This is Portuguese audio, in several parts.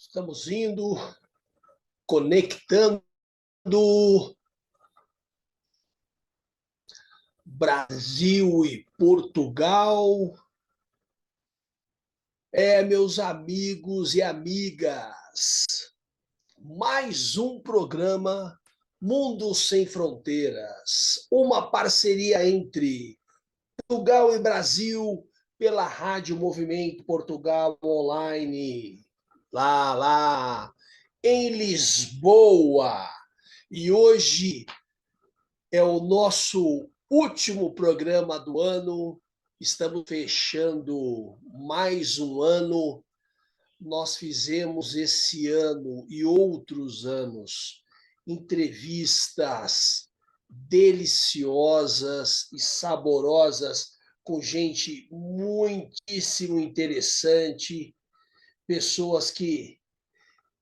Estamos indo, conectando Brasil e Portugal. Meus amigos e amigas, mais um programa Mundo Sem Fronteiras, uma parceria entre Portugal e Brasil pela Rádio Movimento Portugal Online, lá em Lisboa. E hoje é o nosso último programa do ano. Estamos fechando mais um ano. Nós fizemos esse ano e outros anos entrevistas deliciosas e saborosas com gente muitíssimo interessante, pessoas que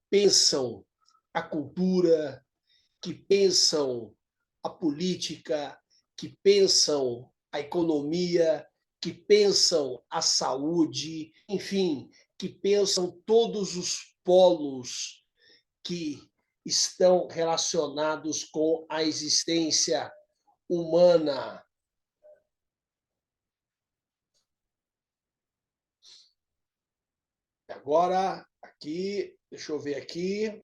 pensam a cultura, que pensam a política, que pensam a economia, que pensam a saúde, enfim, que pensam todos os polos que estão relacionados com a existência humana. Agora, aqui, deixa eu ver aqui.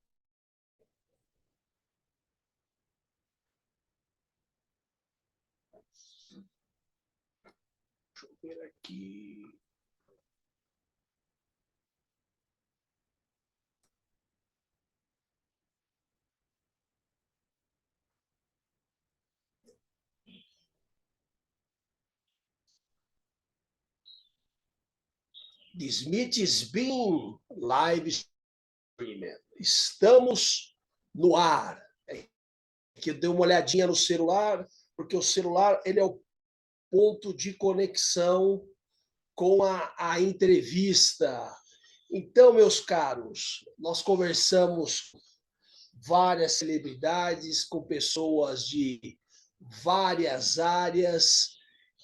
Deixa eu ver aqui. Smith's Bean Live Streaming. Estamos no ar. Que deu uma olhadinha no celular, porque o celular ele é o ponto de conexão com a entrevista. Então, meus caros, nós conversamos com várias celebridades, com pessoas de várias áreas,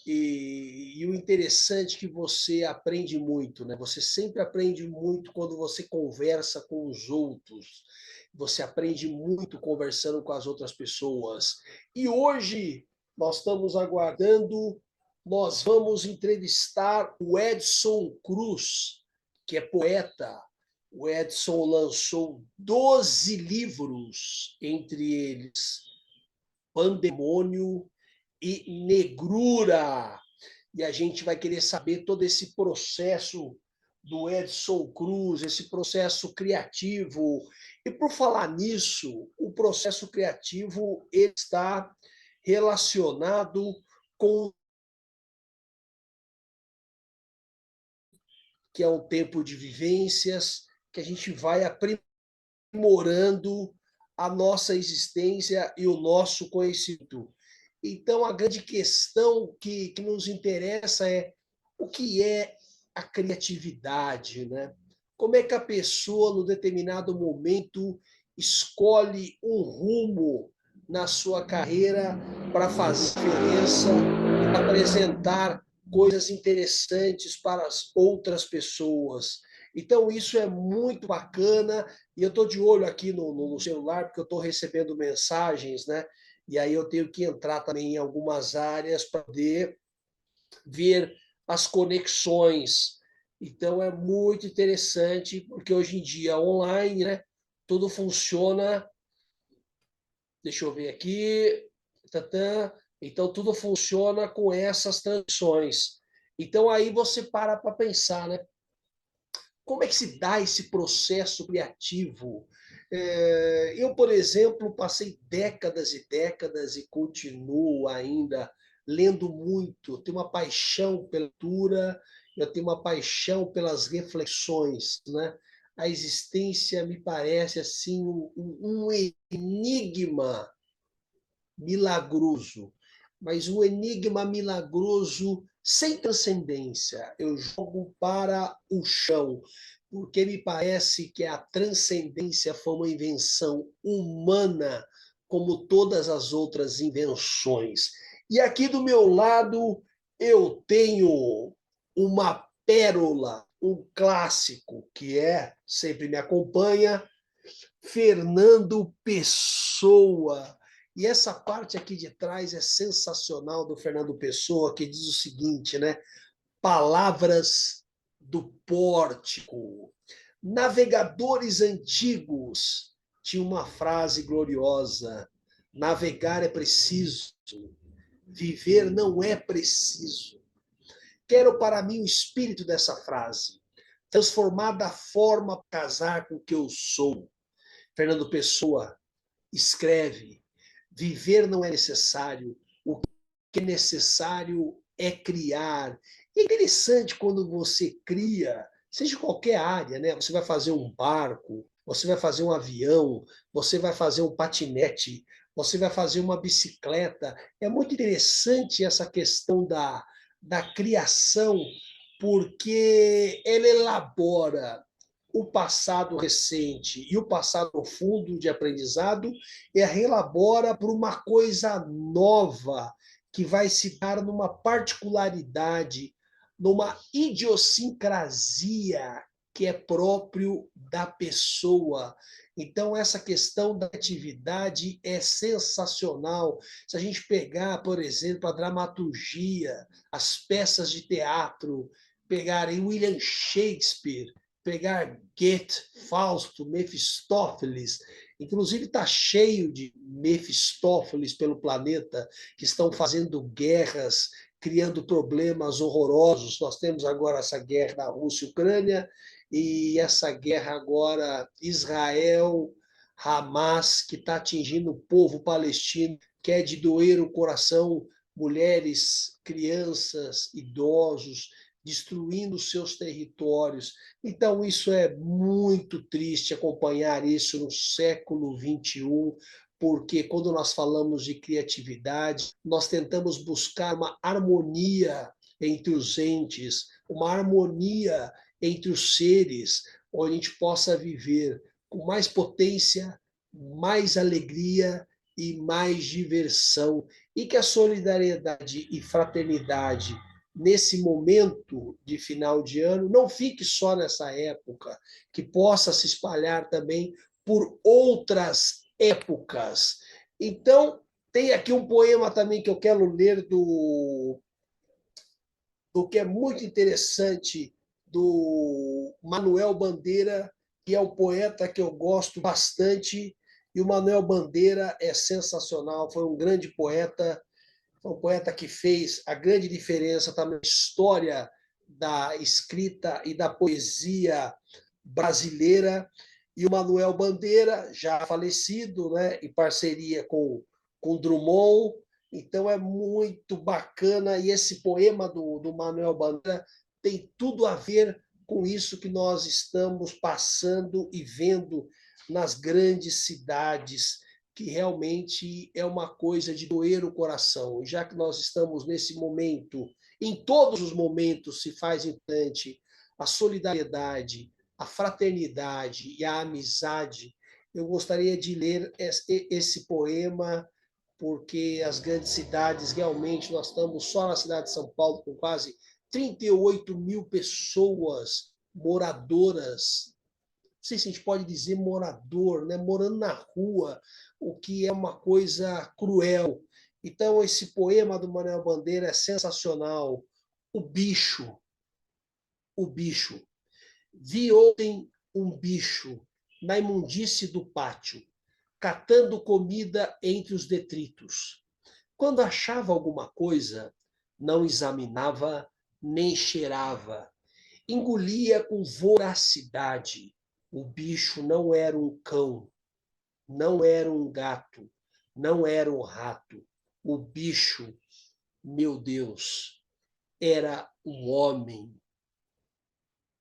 e o interessante é que você aprende muito, né? Você sempre aprende muito quando você conversa com os outros. Você aprende muito conversando com as outras pessoas. E hoje nós estamos aguardando, nós vamos entrevistar o Edson Cruz, que é poeta. O Edson lançou 12 livros, entre eles Pandemônio e Negrura. E a gente vai querer saber todo esse processo do Edson Cruz, esse processo criativo. E por falar nisso, o processo criativo ele está relacionado com que é um tempo de vivências, que a gente vai aprimorando a nossa existência e o nosso conhecimento. Então, a grande questão que nos interessa é o que é a criatividade, né? Como é que a pessoa, no determinado momento, escolhe um rumo na sua carreira para fazer diferença, para apresentar coisas interessantes para as outras pessoas. Então, isso é muito bacana, e eu estou de olho aqui no celular, porque eu estou recebendo mensagens, né? E aí eu tenho que entrar também em algumas áreas para poder ver as conexões. Então é muito interessante, porque hoje em dia online, né, tudo funciona. Deixa eu ver aqui. Então tudo funciona com essas transições. Então aí você para pensar, né? Como é que se dá esse processo criativo? Eu, por exemplo, passei décadas e décadas e continuo ainda lendo muito. Eu tenho uma paixão pela leitura, eu tenho uma paixão pelas reflexões, né? A existência me parece assim um enigma milagroso, mas um enigma milagroso sem transcendência. Eu jogo para o chão, porque me parece que a transcendência foi uma invenção humana, como todas as outras invenções. E aqui do meu lado eu tenho uma pérola, um clássico que sempre me acompanha, Fernando Pessoa. E essa parte aqui de trás é sensacional do Fernando Pessoa, que diz o seguinte, né? Palavras do pórtico. Navegadores antigos tinham uma frase gloriosa: navegar é preciso, viver não é preciso. Quero para mim o espírito dessa frase, transformar da forma para casar com o que eu sou. Fernando Pessoa escreve: viver não é necessário, o que é necessário é criar. E é interessante quando você cria, seja qualquer área, né? Você vai fazer um barco, você vai fazer um avião, você vai fazer um patinete, você vai fazer uma bicicleta. É muito interessante essa questão da criação, porque ela elabora o passado recente e o passado profundo de aprendizado e relabora para uma coisa nova que vai se dar numa particularidade, numa idiosincrasia que é próprio da pessoa. Então, essa questão da atividade é sensacional. Se a gente pegar, por exemplo, a dramaturgia, as peças de teatro, pegarem William Shakespeare, pegar Goethe, Fausto, Mefistófeles, inclusive está cheio de Mefistófeles pelo planeta que estão fazendo guerras, criando problemas horrorosos. Nós temos agora essa guerra da Rússia e Ucrânia e essa guerra agora Israel, Hamas, que está atingindo o povo palestino, que é de doer o coração, mulheres, crianças, idosos, destruindo seus territórios. Então, isso é muito triste acompanhar isso no século XXI, porque quando nós falamos de criatividade, nós tentamos buscar uma harmonia entre os entes, uma harmonia entre os seres, onde a gente possa viver com mais potência, mais alegria e mais diversão, e que a solidariedade e fraternidade nesse momento de final de ano não fique só nessa época, que possa se espalhar também por outras épocas. Então, tem aqui um poema também que eu quero ler do que é muito interessante, do Manuel Bandeira, que é um poeta que eu gosto bastante, e o Manuel Bandeira é sensacional, foi um grande poeta, foi um poeta que fez a grande diferença também na história da escrita e da poesia brasileira. E o Manuel Bandeira, já falecido, né, em parceria com Drummond. Então é muito bacana. E esse poema do Manuel Bandeira tem tudo a ver com isso que nós estamos passando e vendo nas grandes cidades, que realmente é uma coisa de doer o coração. E já que nós estamos nesse momento, em todos os momentos se faz importante a solidariedade, a fraternidade e a amizade, eu gostaria de ler esse poema, porque as grandes cidades, realmente, nós estamos só na cidade de São Paulo com quase 38 mil pessoas moradoras, não sei se a gente pode dizer morador, né? Morando na rua, o que é uma coisa cruel. Então, esse poema do Manuel Bandeira é sensacional. O bicho, o bicho. Vi ontem um bicho na imundície do pátio, catando comida entre os detritos. Quando achava alguma coisa, não examinava nem cheirava. Engolia com voracidade. O bicho não era um cão, não era um gato, não era um rato. O bicho, meu Deus, era um homem.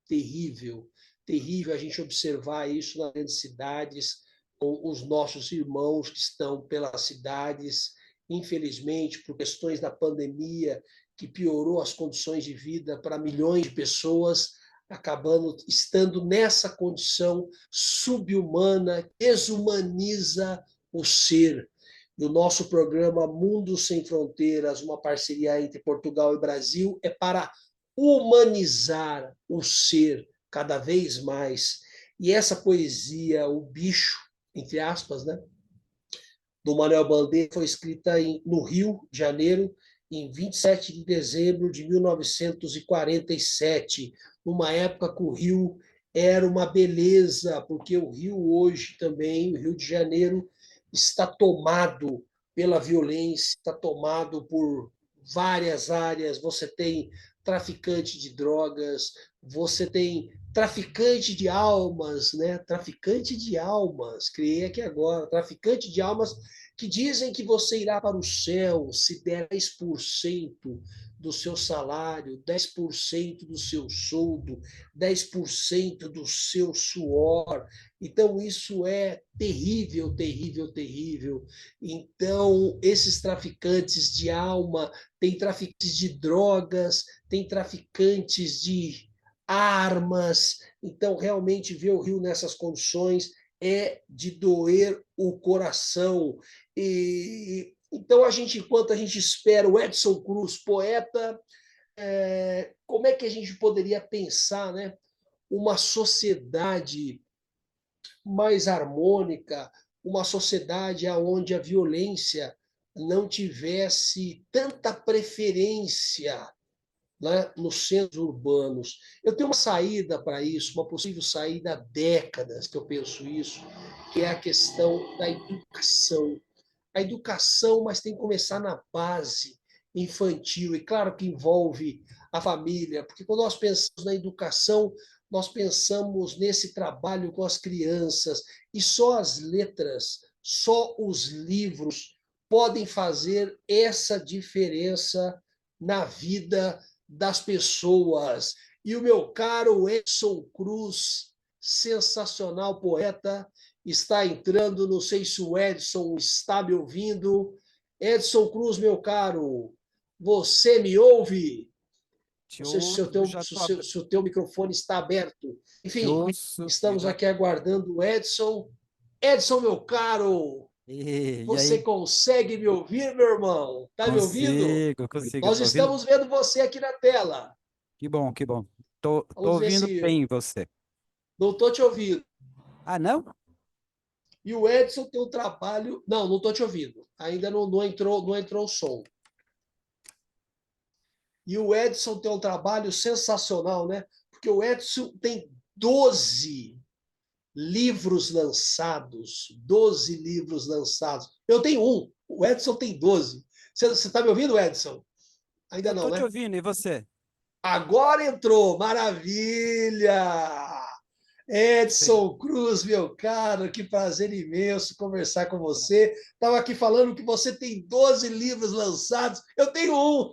Terrível, terrível a gente observar isso nas grandes cidades, com os nossos irmãos que estão pelas cidades, infelizmente, por questões da pandemia, que piorou as condições de vida para milhões de pessoas, acabando estando nessa condição subhumana, desumaniza o ser. E o nosso programa Mundo Sem Fronteiras, uma parceria entre Portugal e Brasil, é para humanizar o ser cada vez mais. E essa poesia, O Bicho, entre aspas, né, do Manuel Bandeira, foi escrita no Rio de Janeiro, em 27 de dezembro de 1947, numa época que o Rio era uma beleza, porque o Rio hoje também, o Rio de Janeiro, está tomado pela violência, está tomado por várias áreas. Você tem traficante de drogas, você tem traficante de almas, né? Traficante de almas, criei aqui agora, traficante de almas que dizem que você irá para o céu se der 10% do seu salário, 10% do seu soldo, 10% do seu suor. Então, isso é terrível, terrível, terrível. Então, esses traficantes de alma, tem traficantes de drogas, tem traficantes de armas. Então, realmente, ver o Rio nessas condições é de doer o coração. E então enquanto a gente espera o Edson Cruz, poeta, como é que a gente poderia pensar, né, uma sociedade mais harmônica, uma sociedade onde a violência não tivesse tanta preferência, né, nos centros urbanos. Eu tenho uma saída para isso, uma possível saída há décadas que eu penso isso, que é a questão da educação. A educação, mas tem que começar na base infantil, e claro que envolve a família, porque quando nós pensamos na educação, nós pensamos nesse trabalho com as crianças, e só as letras, só os livros podem fazer essa diferença na vida das pessoas. E o meu caro Edson Cruz, sensacional poeta, está entrando. Não sei se o Edson está me ouvindo. Edson Cruz, meu caro, você me ouve? Te Não sei se ouço, já se o teu microfone está aberto. te Enfim, ouço, estamos aqui aguardando o Edson. Edson, meu caro, e você aí? consegue me ouvir, meu irmão? Está me ouvindo? Consigo, consigo. Nós Tô ouvindo? estamos vendo você aqui na tela. Que bom, que bom. Tô Vamos ver ouvindo se. bem você. Não estou te ouvindo. Ah, não? E o Edson tem um trabalho. Não, não estou te ouvindo. Ainda não entrou o som. E o Edson tem um trabalho sensacional, né? Porque o Edson tem 12 livros lançados. 12 livros lançados. Eu tenho um. O Edson tem 12. Você está me ouvindo, Edson? Ainda Eu não, tô te né? ouvindo, e você? Agora entrou. Maravilha! Sim. Edson Cruz, meu caro, que prazer imenso conversar com você. Estava aqui falando que você tem 12 livros lançados. Eu tenho um.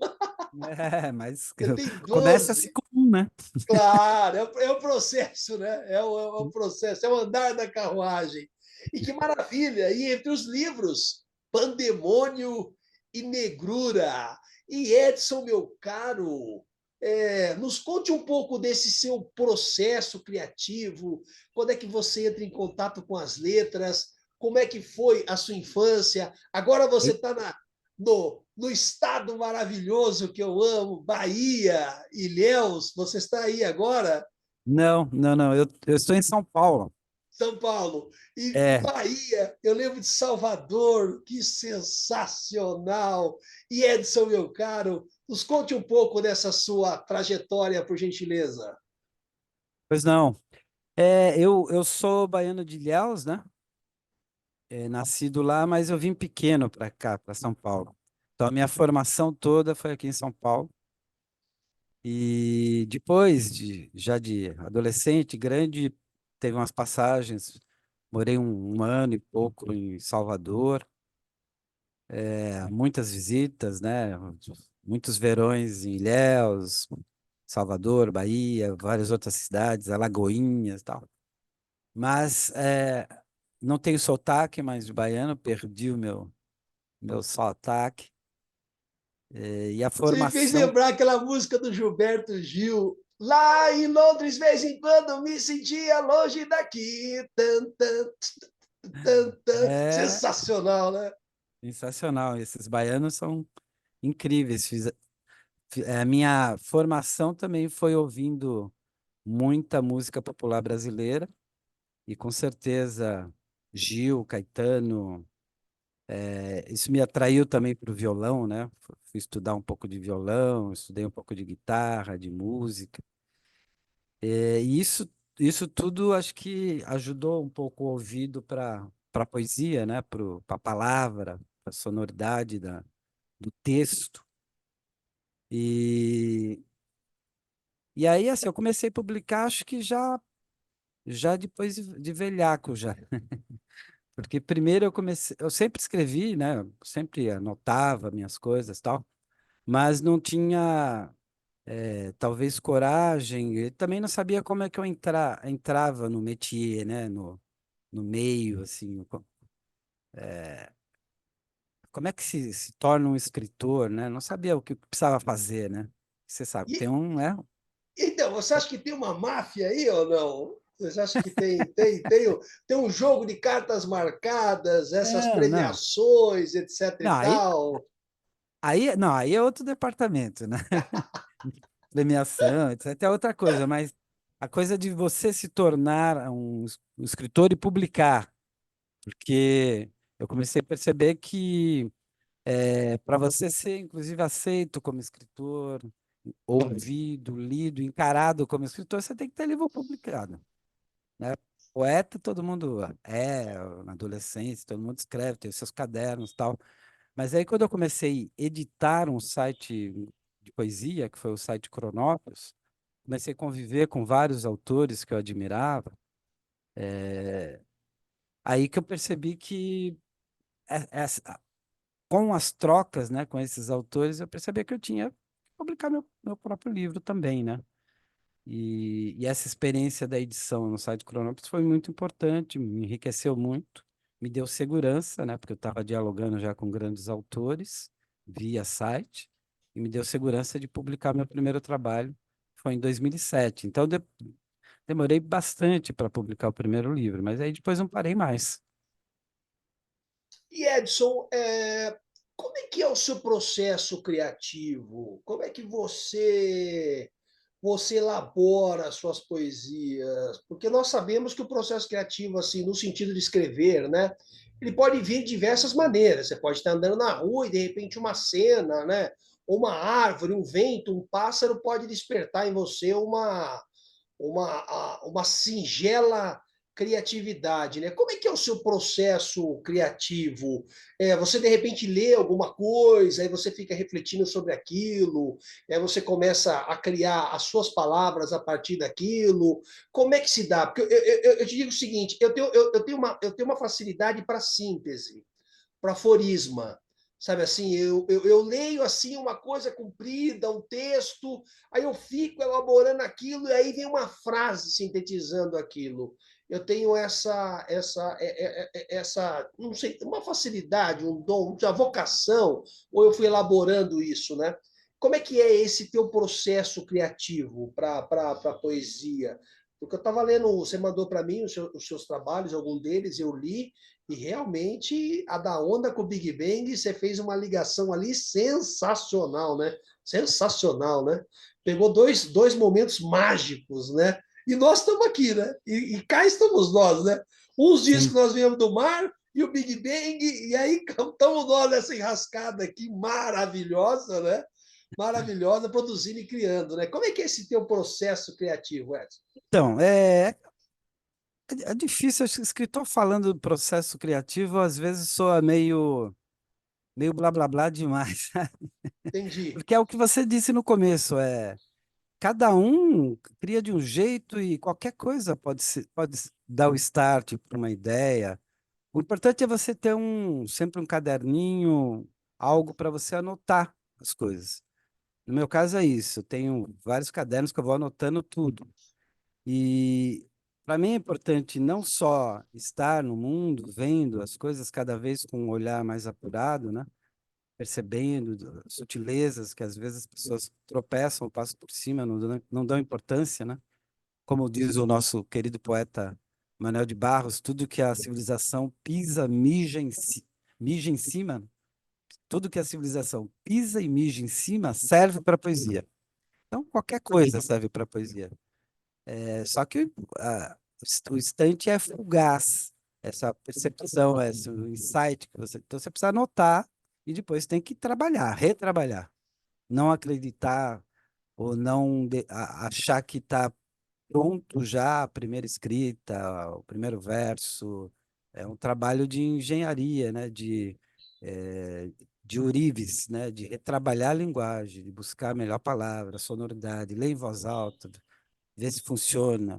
É, mas Eu tenho começa-se 12. com um, né? Claro, é o processo, né? É o processo, é o andar da carruagem. E que maravilha! E entre os livros, Pandemônio e Negrura. E Edson, meu caro, nos conte um pouco desse seu processo criativo, quando é que você entra em contato com as letras, como é que foi a sua infância. Agora você está no estado maravilhoso que eu amo, Bahia, Ilhéus. Você está aí agora, Não, não, não. Eu estou em São Paulo. São Paulo. E É, Bahia, eu lembro de Salvador, que sensacional. E Edson, meu caro, nos conte um pouco dessa sua trajetória, por gentileza. pois não. Eu sou baiano de Ilhéus, né? Nascido lá, mas eu vim pequeno para cá, para São Paulo. Então, a minha formação toda foi aqui em São Paulo. E depois, já de adolescente, grande, teve umas passagens. Morei um ano e pouco em Salvador, muitas visitas, né? Muitos verões em Ilhéus, Salvador, Bahia, várias outras cidades, Alagoinhas e tal. Mas não tenho sotaque mais de baiano, perdi o meu sotaque. E a Você me fez formação. lembrar aquela música do Gilberto Gil. Lá em Londres, de vez em quando, me sentia longe daqui. Tan, tan, tan, tan. É Sensacional, né? sensacional. Esses baianos são incríveis. A minha formação também foi ouvindo muita música popular brasileira, e com certeza Gil, Caetano, isso me atraiu também para o violão, né? Fui estudar um pouco de violão, estudei um pouco de guitarra, de música. E isso tudo acho que ajudou um pouco o ouvido para a poesia, né? Para a palavra, para a sonoridade do texto. E, e aí, assim, eu comecei a publicar, acho que já depois de velhaco já. Porque primeiro eu sempre escrevi, né? Eu sempre anotava minhas coisas, tal, mas não tinha, talvez, coragem. E também não sabia como é que eu entrava no métier, né? No meio, assim, como é que se torna um escritor, né? Não sabia o que precisava fazer, né? Você sabe, tem E, um, né? então, você acha que tem uma máfia aí ou não? Você acha que tem um jogo de cartas marcadas, essas Não, não. premiações, etc e Não, tal? não, aí é outro departamento, né? Premiação, etc. É outra coisa, mas a coisa de você se tornar um escritor e publicar, porque eu comecei a perceber que para você ser, inclusive, aceito como escritor, ouvido, lido, encarado como escritor, você tem que ter livro publicado, né? Poeta, todo mundo na adolescência, todo mundo escreve, tem os seus cadernos, tal. Mas aí, quando eu comecei a editar um site de poesia, que foi o site Cronópolis, comecei a conviver com vários autores que eu admirava, aí que eu percebi que com as trocas, né, com esses autores, eu percebi que eu tinha que publicar meu próprio livro também, né? E essa experiência da edição no site Cronópolis foi muito importante, me enriqueceu muito, me deu segurança, né? Porque eu estava dialogando já com grandes autores via site, e me deu segurança de publicar meu primeiro trabalho, foi em 2007. Então, demorei bastante para publicar o primeiro livro, mas aí depois não parei mais. E Edson, como é que é o seu processo criativo? Como é que você elabora as suas poesias? Porque nós sabemos que o processo criativo, assim, no sentido de escrever, né, ele pode vir de diversas maneiras. Você pode estar andando na rua e de repente uma cena, né, uma árvore, um vento, um pássaro pode despertar em você uma singela criatividade, né? Como é que é o seu processo criativo? Você de repente lê alguma coisa, aí você fica refletindo sobre aquilo, aí você começa a criar as suas palavras a partir daquilo. Como é que se dá? Porque eu te digo o seguinte: eu tenho uma facilidade para síntese, para aforisma. Sabe assim, eu leio assim uma coisa comprida, um texto, aí eu fico elaborando aquilo e aí vem uma frase sintetizando aquilo. Eu tenho essa, não sei, uma facilidade, um dom, uma vocação, ou eu fui elaborando isso, né? Como é que é esse teu processo criativo para a poesia? Porque eu estava lendo, você mandou para mim os seus trabalhos, algum deles eu li, e realmente a da onda com o Big Bang, você fez uma ligação ali sensacional, né? Sensacional, né? Pegou dois momentos mágicos, né? E nós estamos aqui, né? E cá estamos nós, né? Uns dias que Sim. nós viemos do mar e o Big Bang, e aí estamos nós nessa enrascada aqui maravilhosa, né? Maravilhosa, produzindo e criando, né? Como é que é esse teu processo criativo, Edson? Então, é difícil, acho que escritor falando do processo criativo, às vezes soa meio blá blá blá demais. Entendi. Porque é o que você disse no começo, cada um cria de um jeito e qualquer coisa pode dar o start para uma ideia. O importante é você ter sempre um caderninho, algo para você anotar as coisas. No meu caso é isso, eu tenho vários cadernos que eu vou anotando tudo. E para mim é importante não só estar no mundo, vendo as coisas cada vez com um olhar mais apurado, né? Percebendo sutilezas que às vezes as pessoas tropeçam, passam por cima, não dão importância, né? Como diz o nosso querido poeta Manuel de Barros, tudo que a civilização pisa, mija em cima, tudo que a civilização pisa e mija em cima serve para poesia. Então, qualquer coisa serve para poesia. Só que o instante é fugaz, essa percepção, esse insight que você. Então, você precisa anotar e depois tem que trabalhar, retrabalhar. Não acreditar ou não achar que está pronto já a primeira escrita, o primeiro verso. É um trabalho de engenharia, né? De ourives, né? De retrabalhar a linguagem, de buscar a melhor palavra, a sonoridade, ler em voz alta, ver se funciona,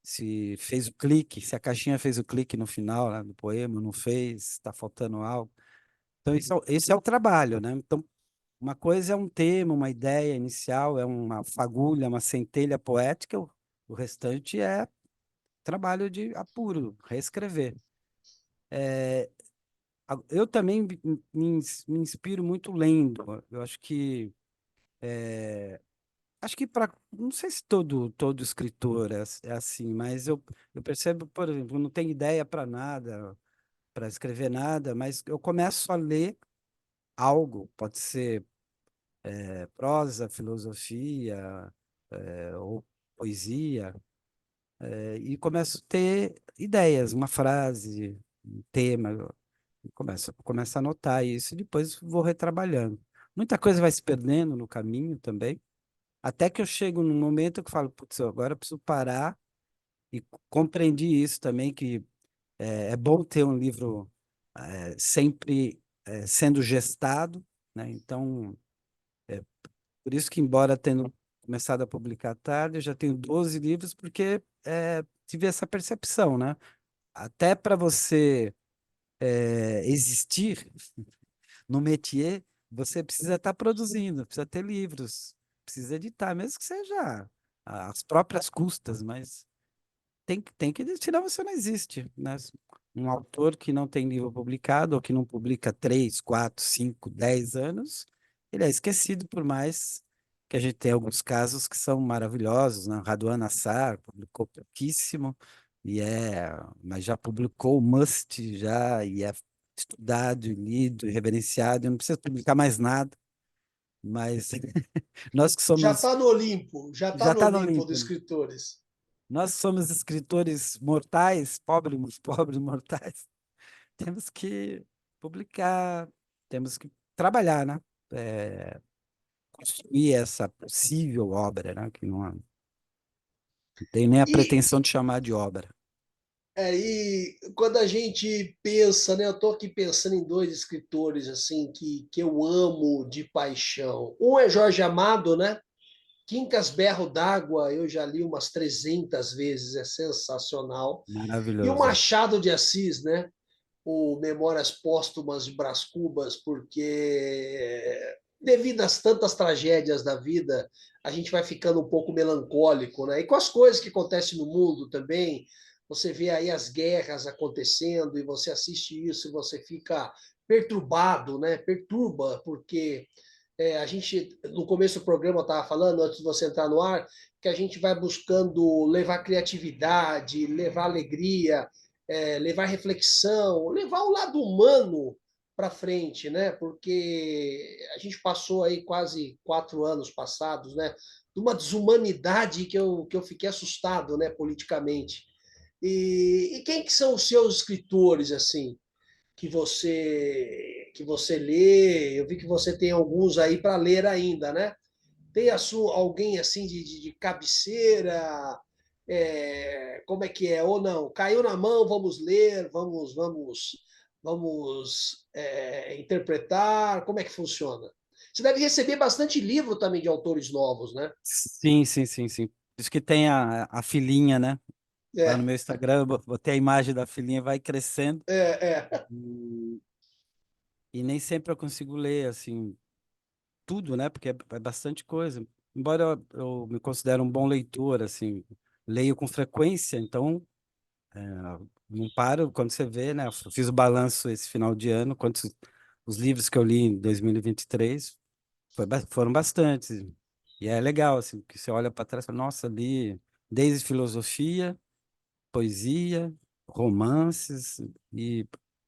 se fez o clique, se a caixinha fez o clique no final, né, do poema, não fez, está faltando algo. Então, esse é o trabalho, né? Então, uma coisa é um tema, uma ideia inicial, é uma fagulha, uma centelha poética, o restante é trabalho de apuro, reescrever. Eu também me inspiro muito lendo. Eu acho que para, não sei se todo escritor é assim, mas eu percebo, por exemplo, não tenho ideia para nada, para escrever nada, mas eu começo a ler algo, pode ser prosa, filosofia, ou poesia, e começo a ter ideias, uma frase, um tema, e começo a anotar isso e depois vou retrabalhando. Muita coisa vai se perdendo no caminho também, até que eu chego num momento que eu falo, putz, agora eu preciso parar e compreendi isso também, que é bom ter um livro sempre sendo gestado, né? Então, por isso que, embora tendo começado a publicar tarde, eu já tenho 12 livros, porque tive essa percepção, né? Até para você existir no métier, você precisa estar produzindo, precisa ter livros, precisa editar, mesmo que seja às próprias custas, mas tem que, senão você não existe, né? Um autor que não tem livro publicado, ou que não publica 3, 4, 5, 10 anos, ele é esquecido, por mais que a gente tenha alguns casos que são maravilhosos, né? Raduan Assar publicou pouquíssimo, mas já publicou o Must, já, e é estudado, e lido, e reverenciado, e não precisa publicar mais nada, mas nós que Já somos, está no Olimpo, já está já no está no Olimpo dos Olimpo. escritores. Nós somos escritores mortais, pobres, pobres mortais. Temos que publicar, temos que trabalhar, né? É, construir essa possível obra, né? Que não tem nem a E pretensão de chamar de obra. aí, quando a gente pensa, né? Eu estou aqui pensando em dois escritores assim que eu amo de paixão. Um é Jorge Amado, né? Quincas Berro d'Água, eu já li umas 300 vezes, é sensacional. E o Maravilhoso. Machado de Assis, né? O Memórias Póstumas de Brás Cubas, porque devido às tantas tragédias da vida, a gente vai ficando um pouco melancólico, né? E com as coisas que acontecem no mundo também, você vê aí as guerras acontecendo e você assiste isso e você fica perturbado, né? Perturba, porque a gente, no começo do programa, eu estava falando, antes de você entrar no ar, que a gente vai buscando levar criatividade, levar alegria, levar reflexão, levar o lado humano para frente, né? Porque a gente passou aí quase 4 anos passados, né? De uma desumanidade que eu fiquei assustado, né? Politicamente. E quem que são os seus escritores, assim, que você lê? Eu vi que você tem alguns aí para ler ainda, né? Tem alguém assim de cabeceira? Como é que é? Ou não? Caiu na mão, vamos ler, vamos interpretar. Como é que funciona? Você deve receber bastante livro também de autores novos, né? Sim, sim, sim, sim. Por isso que tem a filhinha, né? Lá no É, meu Instagram, eu botei a imagem da filhinha, vai crescendo. é. E, e nem sempre eu consigo ler, assim, tudo, né? Porque é bastante coisa. Embora eu me considere um bom leitor, assim, leio com frequência, então não paro. Quando você vê, né? Eu fiz o balanço esse final de ano, quantos os livros que eu li em 2023, foram bastantes. E é legal, assim, que você olha para trás e fala, nossa, li desde filosofia, poesia, romances e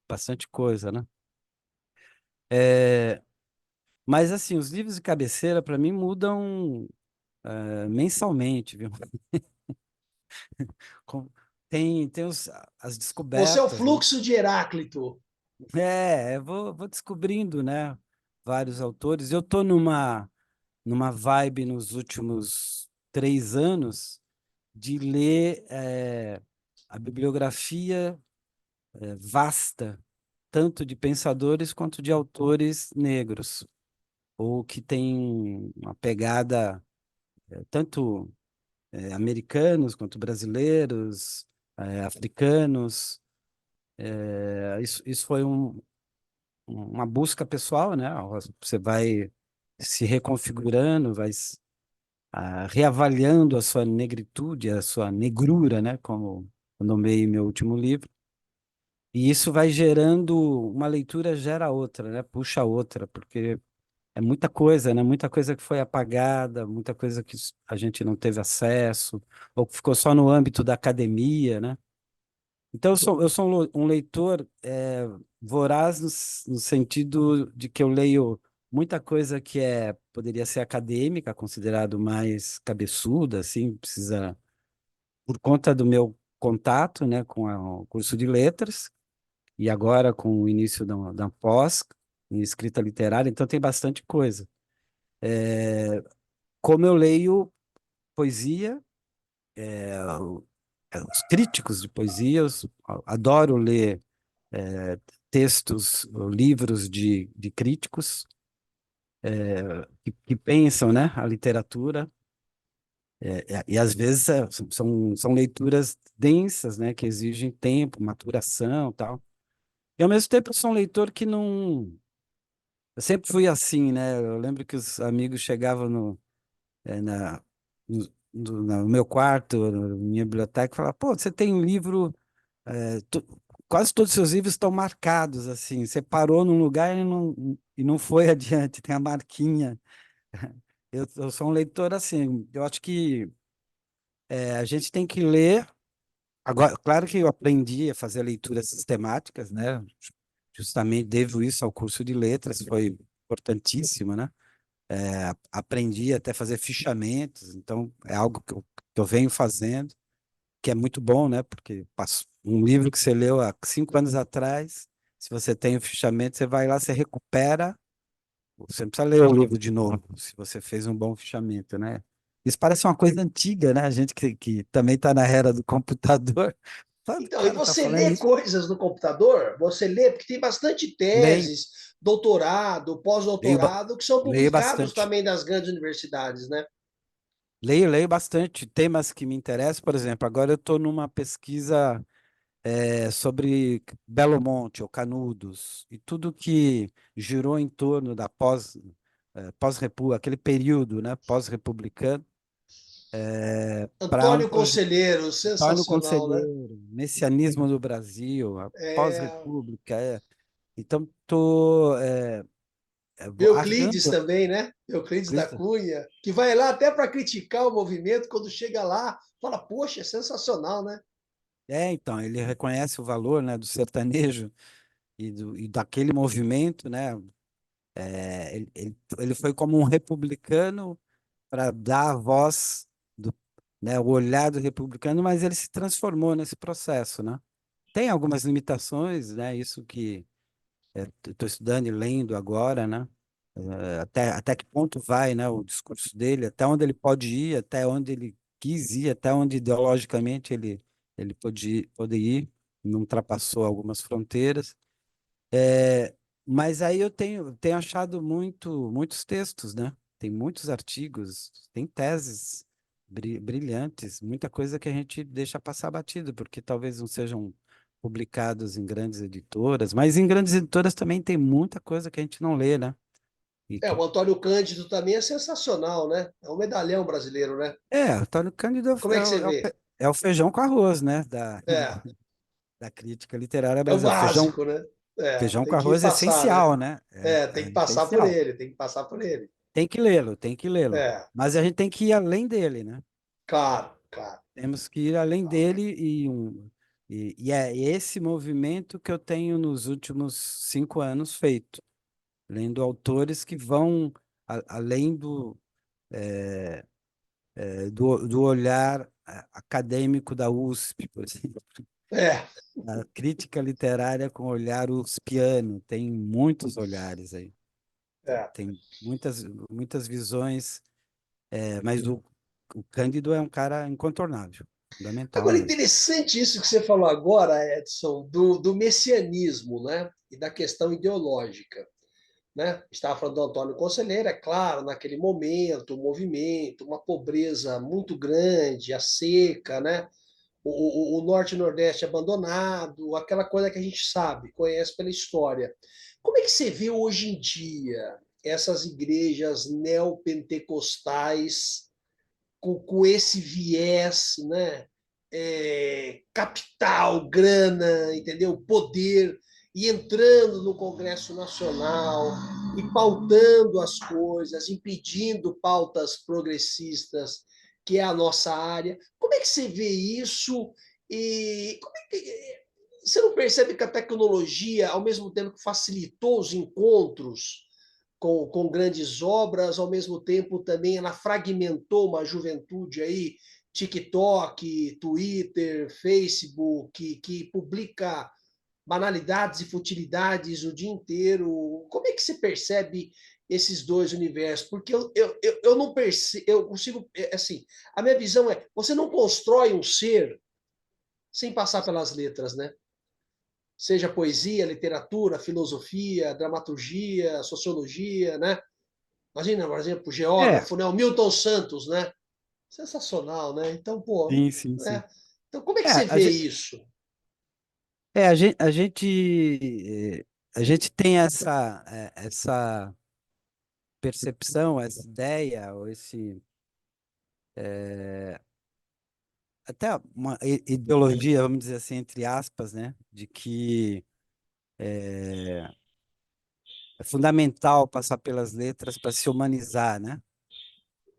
bastante coisa, né? Mas, assim, os livros de cabeceira, para mim, mudam mensalmente, viu? Com- tem as Você é o descobertas, né? fluxo de Heráclito. Vou descobrindo, né? Vários autores. Eu estou numa vibe nos últimos 3 anos de ler a bibliografia vasta, tanto de pensadores quanto de autores negros, ou que tem uma pegada tanto americanos quanto brasileiros, africanos. Isso foi uma busca pessoal, né? Você vai se reconfigurando, reavaliando a sua negritude, a sua negrura, né? Como eu nomeei meu último livro. E isso vai gerando, uma leitura gera outra, né? Puxa outra, porque é muita coisa, né? Muita coisa que foi apagada, muita coisa que a gente não teve acesso, ou que ficou só no âmbito da academia, né? Então, eu sou um leitor voraz no sentido de que eu leio muita coisa que poderia ser acadêmica, considerado mais cabeçuda, assim, precisa, por conta do meu contato, né, com o curso de letras, e agora com o início da pós, em escrita literária, então tem bastante coisa. Como eu leio poesia, os críticos de poesia, eu adoro ler textos, livros de críticos que pensam, né, a literatura, e às vezes são leituras densas, né, que exigem tempo, maturação, tal. E ao mesmo tempo eu sou um leitor que não. Eu sempre fui assim, né? Eu lembro que os amigos chegavam eh, na, no meu quarto, na minha biblioteca, e falavam: pô, você tem um livro. Quase todos os seus livros estão marcados assim. Você parou num lugar e não foi adiante, tem a marquinha. Eu sou um leitor assim. Eu acho que a gente tem que ler. Agora, claro que eu aprendi a fazer leituras sistemáticas, né? Justamente devo isso ao curso de letras, foi importantíssimo, né? Aprendi até a fazer fichamentos, então é algo que eu venho fazendo, que é muito bom, né? Porque um livro que você leu há 5 anos atrás, se você tem o fichamento, você vai lá, você recupera, você não precisa ler o livro de novo, se você fez um bom fichamento, né? Isso parece uma coisa antiga, né? A gente que também está na era do computador, fala, Então, e cara, tá você falando lê isso? coisas no computador? Você lê, porque tem bastante Leio, teses, doutorado, leio, pós-doutorado, que são leio publicados bastante. também das grandes universidades, né? Leio bastante temas que me interessam, por exemplo, agora eu estou numa pesquisa sobre Belo Monte ou Canudos e tudo que girou em torno da pós-república, aquele período, né, pós-republicano, para um Antônio projeto. Conselheiro, Antônio sensacional, né? Conselheiro, Messianismo do Brasil, a É, pós-república. Então, estou Euclides achando. também, né? Euclides da Cunha, que vai lá até para criticar o movimento, quando chega lá, fala, poxa, é sensacional, né? Então, ele reconhece o valor, né, do sertanejo e daquele movimento, né? Ele foi como um republicano para dar a voz, né, o olhar do republicano, mas ele se transformou nesse processo, né? Tem algumas limitações, né? Isso que estou estudando e lendo agora, né? Até que ponto vai, né, o discurso dele, até onde ele pode ir, até onde ele quis ir, até onde ideologicamente ele pôde ir, não ultrapassou algumas fronteiras. Mas aí eu tenho achado muitos textos, né? Tem muitos artigos, tem teses brilhantes, muita coisa que a gente deixa passar batido, porque talvez não sejam publicados em grandes editoras, mas em grandes editoras também tem muita coisa que a gente não lê, né? E É, o Antônio Cândido também é sensacional, né? É um medalhão brasileiro, né? Antônio Cândido Como é que você vê? é o feijão com arroz, né? Da, É, da crítica literária é o brasileira. Feijão, básico, né? É, feijão com tem que arroz é passar, né? essencial, né? É, É tem que passar por essencial. ele, tem que passar por ele. Tem que lê-lo, tem que lê-lo. É, Mas a gente tem que ir além dele, né? claro, claro. Temos que ir além dele e é esse movimento que eu tenho nos últimos 5 anos feito. lendo autores que vão além do olhar acadêmico da USP, por exemplo. É, A crítica literária com olhar uspiano, tem muitos olhares aí. é. Tem muitas visões, mas o Cândido é um cara incontornável, fundamental Agora, mesmo. interessante isso que você falou agora, Edson, do messianismo, né? E da questão ideológica. Né? Estava falando do Antônio Conselheiro, é claro, naquele momento, o movimento, uma pobreza muito grande, a seca, né? O Norte e Nordeste abandonado, aquela coisa que a gente sabe, conhece pela história. Como é que você vê hoje em dia essas igrejas neopentecostais com esse viés, né? Capital, grana, entendeu? Poder, e entrando no Congresso Nacional e pautando as coisas, impedindo pautas progressistas, que é a nossa área. Como é que você vê isso? E como é que você não percebe que a tecnologia, ao mesmo tempo que facilitou os encontros com grandes obras, ao mesmo tempo também ela fragmentou uma juventude aí, TikTok, Twitter, Facebook, que publica banalidades e futilidades o dia inteiro. Como é que se percebe esses dois universos? Porque eu não percebo, eu consigo, assim, a minha visão é, você não constrói um ser sem passar pelas letras, né? Seja poesia, literatura, filosofia, dramaturgia, sociologia, né? Imagina, por exemplo, o É, geógrafo, né? O Milton Santos, né? Sensacional, né? Então, pô, sim, sim, sim. é. Então, como é que É, você vê isso? a gente tem essa percepção, essa ideia, ou até uma ideologia, vamos dizer assim, entre aspas, né, de que é fundamental passar pelas letras para se humanizar, né?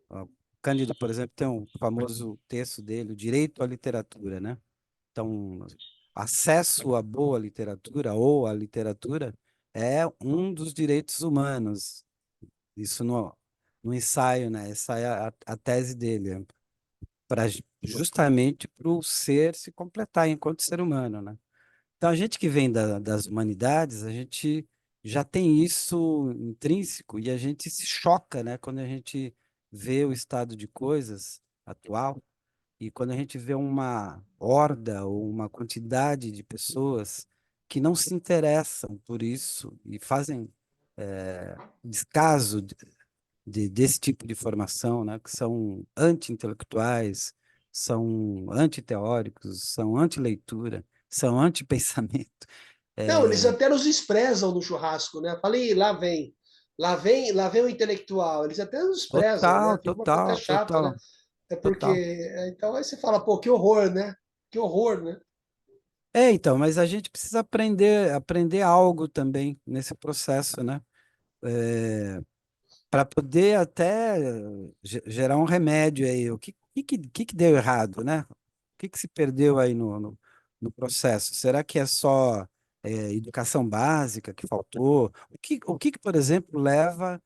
Ó, Cândido, por exemplo, tem um famoso texto dele, o Direito à Literatura, né? Então, acesso à boa literatura ou à literatura é um dos direitos humanos. Isso no ensaio, né? Essa é a tese dele, para justamente para o ser se completar enquanto ser humano, né? Então, a gente que vem das humanidades, a gente já tem isso intrínseco e a gente se choca, né, quando a gente vê o estado de coisas atual e quando a gente vê uma horda ou uma quantidade de pessoas que não se interessam por isso e fazem descaso desse tipo de formação, né, que são anti-intelectuais, são anti-teóricos, são anti-leitura, são anti-pensamento. Não, eles É, até nos desprezam no churrasco, né? Falei, lá vem. Lá vem o intelectual. Eles até nos desprezam, né? total, Fica uma coisa total, chata, né? total, É porque. total. Então aí você fala, pô, que horror, né? Que horror, né? Então, mas a gente precisa aprender algo também nesse processo, né? Para poder até gerar um remédio aí. O que deu errado, né? O que se perdeu aí no processo? Será que é só educação básica que faltou? O que, por exemplo, leva,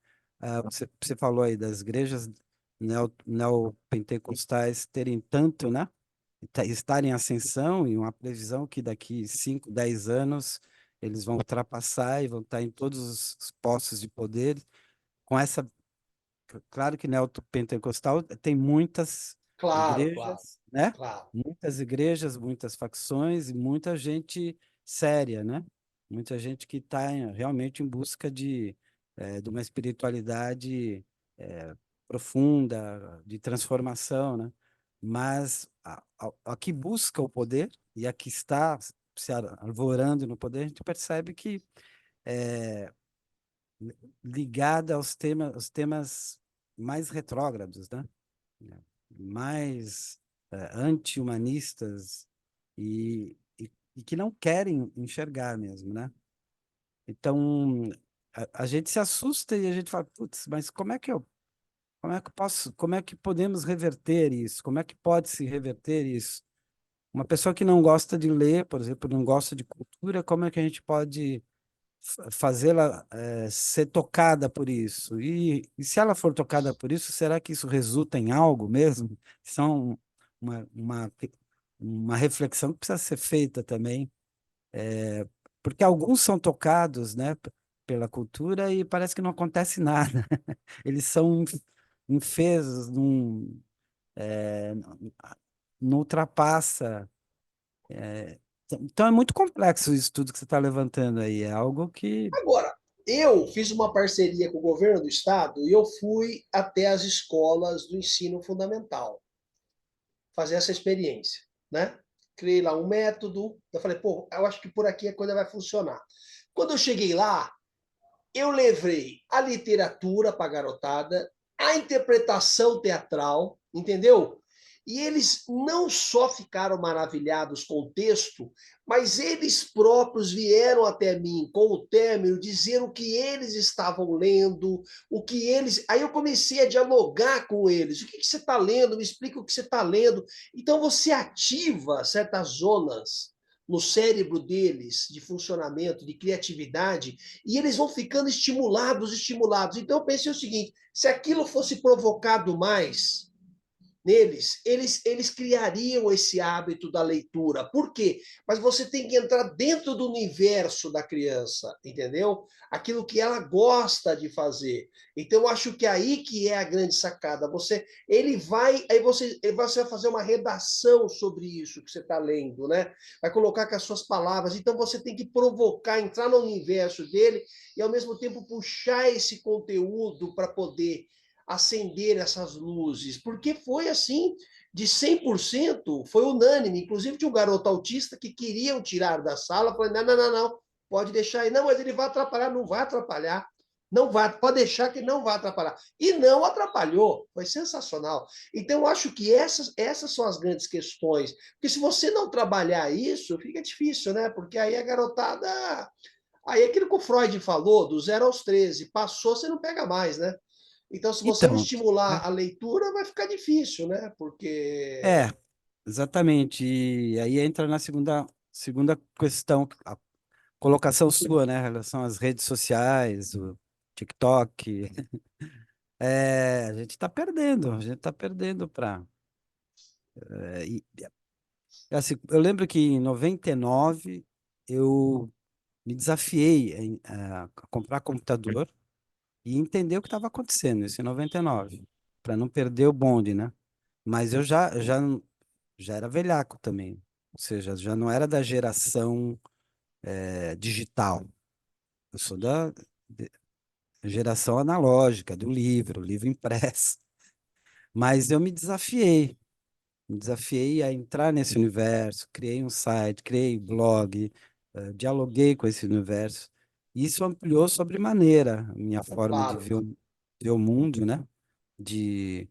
você falou aí das igrejas neopentecostais terem tanto, né? Estarem em ascensão e uma previsão que daqui 5, 10 anos eles vão ultrapassar e vão estar em todos os postos de poder com essa. Claro que neopentecostal tem muitas Claro, claro, igrejas, né? claro. Muitas igrejas, muitas facções e muita gente séria, né? Muita gente que está realmente em busca de uma espiritualidade profunda, de transformação, né? Mas a que busca o poder e a que está se arvorando no poder, a gente percebe que é, ligada aos temas mais retrógrados, né? Mais anti-humanistas e que não querem enxergar mesmo, né? Então, a gente se assusta e a gente fala, putz, mas como é que podemos reverter isso? Como é que pode se reverter isso? Uma pessoa que não gosta de ler, por exemplo, não gosta de cultura, como é que a gente pode fazê-la ser tocada por isso. E se ela for tocada por isso, será que isso resulta em algo mesmo? São uma, uma, uma reflexão que precisa ser feita também, porque alguns são tocados, né, pela cultura e parece que não acontece nada. Eles são enfesos, não ultrapassa. Então é muito complexo isso tudo que você está levantando aí. É algo que. Agora, eu fiz uma parceria com o governo do estado e eu fui até as escolas do ensino fundamental fazer essa experiência, né? Criei lá um método, eu falei, pô, eu acho que por aqui a coisa vai funcionar. Quando eu cheguei lá, eu levei a literatura para a garotada, a interpretação teatral, entendeu? E eles não só ficaram maravilhados com o texto, mas eles próprios vieram até mim com o término dizer o que eles estavam lendo, o que eles. Aí eu comecei a dialogar com eles. O que você está lendo? Me explica o que você está lendo. Então você ativa certas zonas no cérebro deles de funcionamento, de criatividade, e eles vão ficando estimulados, estimulados. Então eu pensei o seguinte: se aquilo fosse provocado mais neles, eles criariam esse hábito da leitura. Por quê? Mas você tem que entrar dentro do universo da criança, entendeu? Aquilo que ela gosta de fazer. Então, eu acho que é aí que é a grande sacada. Ele vai, aí você vai fazer uma redação sobre isso que você está lendo, né? Vai colocar com as suas palavras. Então, você tem que provocar, entrar no universo dele e, ao mesmo tempo, puxar esse conteúdo para poder acender essas luzes, porque foi assim, de 100%, foi unânime, inclusive tinha um garoto autista que queriam tirar da sala, falei, não, não, não, não, pode deixar aí, não, mas ele vai atrapalhar, não vai atrapalhar, não vai, pode deixar que não vai atrapalhar. E não atrapalhou, foi sensacional. Então, eu acho que essas são as grandes questões, porque se você não trabalhar isso, fica difícil, né? Porque aí a garotada... Aí aquilo que o Freud falou, do 0 aos 13, passou, você não pega mais, né? Então, se você não Então, estimular a leitura, vai ficar difícil, né? Porque. é, exatamente. E aí entra na segunda questão, a colocação sua, né, em relação às redes sociais, o TikTok. A gente está perdendo para. Assim, eu lembro que em 99 eu me desafiei a comprar computador e entender o que estava acontecendo, isso em 99, para não perder o bonde, né? Mas eu já era velhaco também, ou seja, já não era da geração digital. Eu sou da geração analógica, do livro, livro impresso. Mas eu me desafiei a entrar nesse universo, criei um site, criei blog, dialoguei com esse universo. Isso ampliou sobremaneira a minha forma de Claro, ver o mundo, né? De,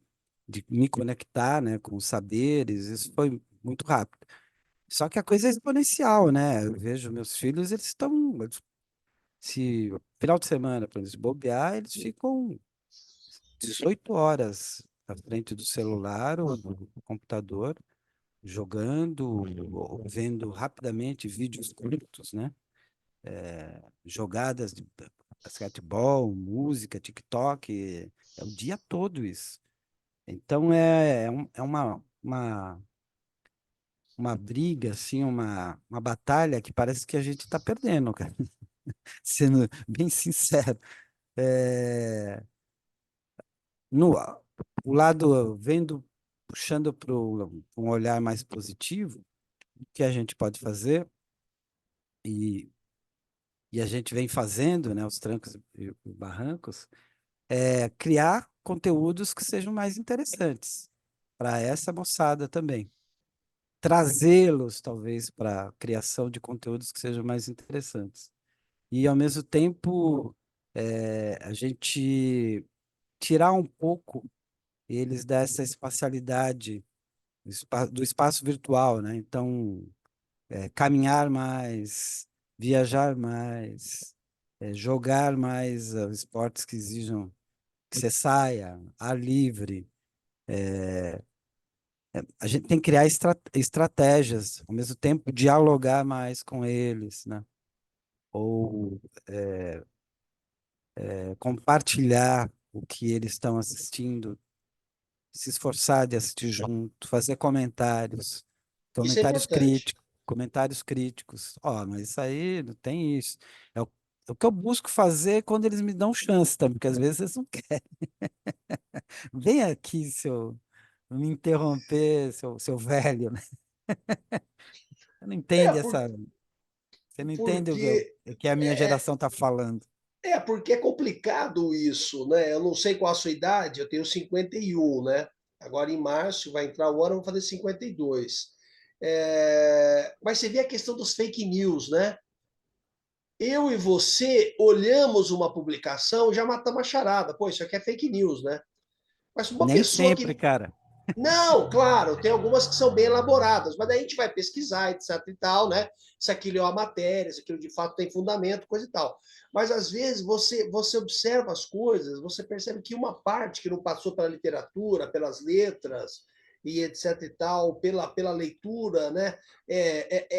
de me conectar, né, com os saberes. Isso foi muito rápido. Só que a coisa é exponencial, né? Eu vejo meus filhos, eles estão, se final de semana, para eles bobear, eles ficam 18 horas à frente do celular ou do computador, jogando, ou vendo rapidamente vídeos curtos, né? Jogadas de basquetebol, música, TikTok, é o dia todo isso. Então é uma briga, assim, uma batalha que parece que a gente está perdendo, cara. Sendo bem sincero. É, no, o lado vendo, puxando para um olhar mais positivo, o que a gente pode fazer, e, e a gente vem fazendo, né, os trancos e os barrancos, é criar conteúdos que sejam mais interessantes para essa moçada também. Trazê-los, talvez, para a criação de conteúdos que sejam mais interessantes. E, ao mesmo tempo, a gente tirar um pouco eles dessa espacialidade do espaço virtual, né? Então, caminhar mais, viajar mais, jogar mais esportes que exijam que você saia, ar livre. A gente tem que criar estratégias, ao mesmo tempo dialogar mais com eles, né? ou compartilhar o que eles estão assistindo, se esforçar de assistir junto, fazer comentários, Isso é comentários importante. críticos, comentários críticos. Ó, mas isso aí não tem isso. É o que eu busco fazer quando eles me dão chance também, porque às vezes eles não querem. Vem aqui, me interromper, seu velho, né? Você não É, entende você não entende porque o que a minha é, geração está falando. porque é complicado isso, né? Eu não sei qual a sua idade, eu tenho 51, né? Agora em março vai entrar o ano, eu vou fazer 52. Mas você vê a questão dos fake news, né? Eu e você olhamos uma publicação, já matamos a charada. Pô, isso aqui é fake news, né? Mas uma Nem pessoa sempre, que cara. não, claro, tem algumas que são bem elaboradas, mas daí a gente vai pesquisar, etc e tal, né? Se aquilo é uma matéria, se aquilo de fato tem fundamento, coisa e tal. Mas às vezes você observa as coisas, você percebe que uma parte que não passou pela literatura, pelas letras e etc e tal, pela leitura, né?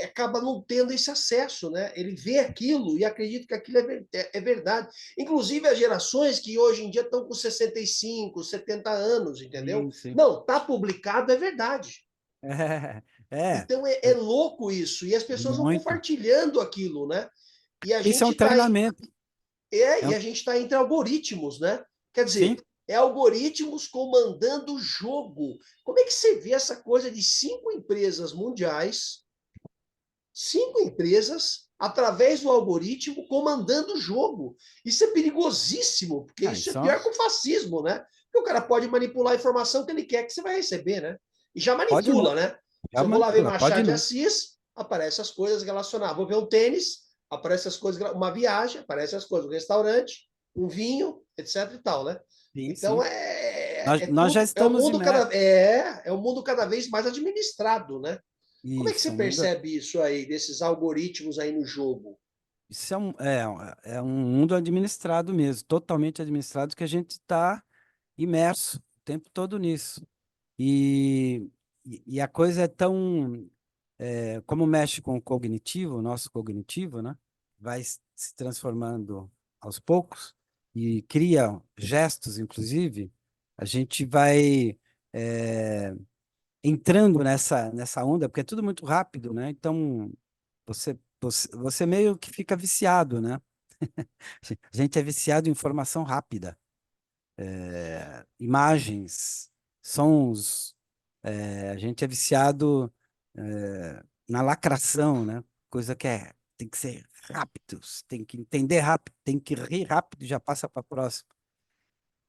Acaba não tendo esse acesso, né? Ele vê aquilo e acredita que aquilo é verdade. Inclusive as gerações que hoje em dia estão com 65, 70 anos, entendeu? Sim, sim. Não, tá publicado, é verdade. É, Então é louco isso. E as pessoas vão muito. compartilhando aquilo, né? E a Isso é gente um está treinamento. É e um, a gente tá entre algoritmos, né? Quer sim. dizer, é algoritmos comandando o jogo. Como é que você vê essa coisa de cinco empresas, através do algoritmo, comandando o jogo? Isso é perigosíssimo, porque Ah, isso é isso pior que o fascismo, né? Porque o cara pode manipular a informação que ele quer que você vai receber, né? E já pode manipula, não. né? Se Já eu vou lá ver manipula, pode Machado de não. Assis, aparecem as coisas relacionadas. Vou ver um tênis, aparecem as coisas, uma viagem, aparecem as coisas, um restaurante, um vinho, etc e tal, né? Sim, Então sim. Nós já tudo, estamos imersos. é um mundo cada vez mais administrado, né? Como é que você Isso, o mundo, percebe isso aí, desses algoritmos aí no jogo? isso é um mundo administrado mesmo, totalmente administrado, que a gente está imerso o tempo todo nisso. E a coisa é tão, como mexe com o cognitivo, o nosso cognitivo, né? Vai se transformando aos poucos e cria gestos, inclusive, a gente vai entrando nessa onda, porque é tudo muito rápido, né? Então, você meio que fica viciado, né? A gente é viciado em informação rápida, imagens, sons, a gente é viciado na lacração, né? Coisa que tem que ser rápido, tem que entender rápido, tem que rir rápido e já passa para a próxima.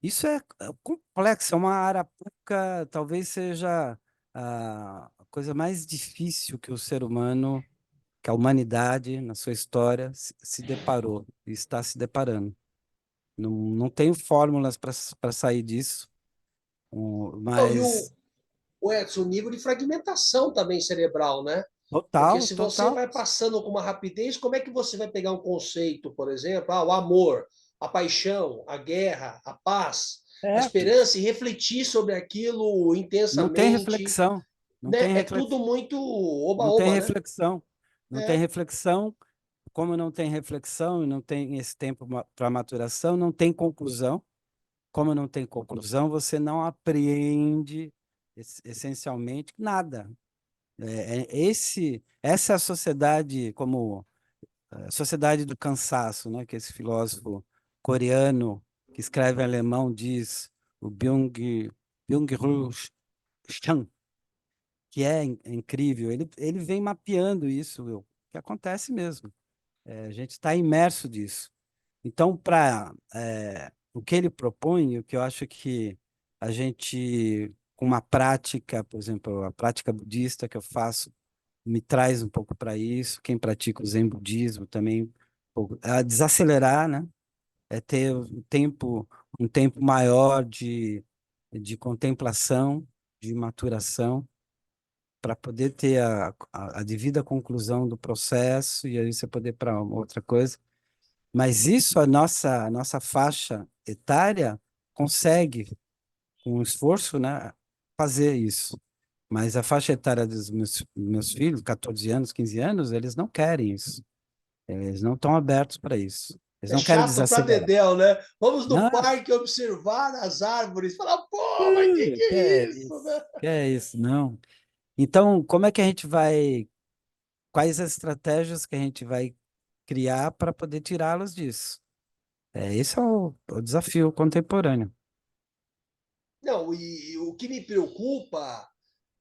Isso é complexo, é uma arapuca, talvez seja a coisa mais difícil que o ser humano, que a humanidade, na sua história, se deparou e está se deparando. Não tenho fórmulas para sair disso, Não, e mas o Edson, o nível de fragmentação também cerebral, né? Porque total, se você total. vai passando com uma rapidez, como é que você vai pegar um conceito, por exemplo, o amor, a paixão, a guerra, a paz, a É, esperança, e refletir sobre aquilo não tem intensamente, reflexão, não né? tem É tudo reflexão, muito não tem oba-oba, né? reflexão, não tem É. reflexão. Como não tem reflexão e não tem esse tempo para maturação, não tem conclusão. Como não tem conclusão, você não apreende essencialmente nada. Essa é a sociedade, como a sociedade do cansaço, né? Que esse filósofo coreano que escreve em alemão diz, o Byung-Chul Han, que é incrível. Ele vem mapeando isso, Will, que acontece mesmo. A gente está imerso disso. Então, para o que ele propõe, o que eu acho que a gente, com uma prática, por exemplo, a prática budista que eu faço, me traz um pouco para isso. Quem pratica o Zen budismo também, a desacelerar, né? É ter um tempo maior de contemplação, de maturação, para poder ter a devida conclusão do processo e aí você poder para outra coisa. Mas isso a nossa faixa etária consegue, com esforço, né, fazer isso. Mas a faixa etária dos meus filhos, 14 anos, 15 anos, eles não querem isso. Eles não estão abertos para isso. Eles É não querem chato para desacelerar. dedéu, né? Vamos no Não, parque observar as árvores. Falar, pô, mas que que é é isso, isso? né? Que é isso? Não. Então, como é que a gente vai, quais as estratégias que a gente vai criar para poder tirá-los disso? Esse é o desafio contemporâneo. Não, e o que me preocupa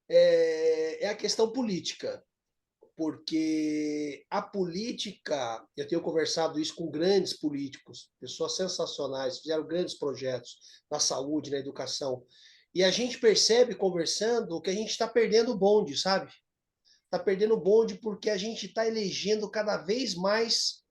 é a questão política, porque a política, eu tenho conversado isso com grandes políticos, pessoas sensacionais, fizeram grandes projetos na saúde, na educação, e a gente percebe conversando que a gente está perdendo o bonde, sabe? Está perdendo o bonde porque a gente está elegendo cada vez mais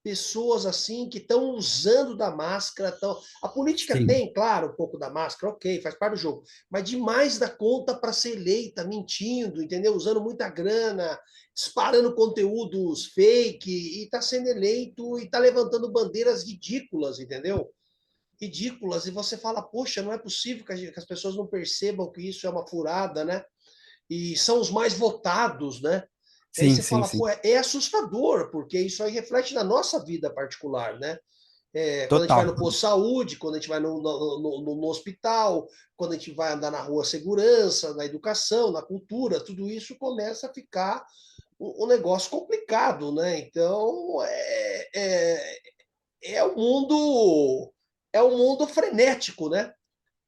pessoas assim que estão usando da máscara. A política Sim, tem, claro, um pouco da máscara, ok, faz parte do jogo, mas demais da conta para ser eleita, mentindo, entendeu? Usando muita grana, disparando conteúdos fake e está sendo eleito e está levantando bandeiras ridículas, entendeu? Ridículas, e você fala, poxa, não é possível que as pessoas não percebam que isso é uma furada, né? E são os mais votados, né? E aí sim, você sim, fala, sim. pô, é assustador, porque isso aí reflete na nossa vida particular, né? Quando a gente vai Total. no posto de saúde, quando a gente vai no hospital, quando a gente vai andar na rua, segurança, na educação, na cultura, tudo isso começa a ficar um negócio complicado, né? Então, é o mundo é um mundo frenético, né?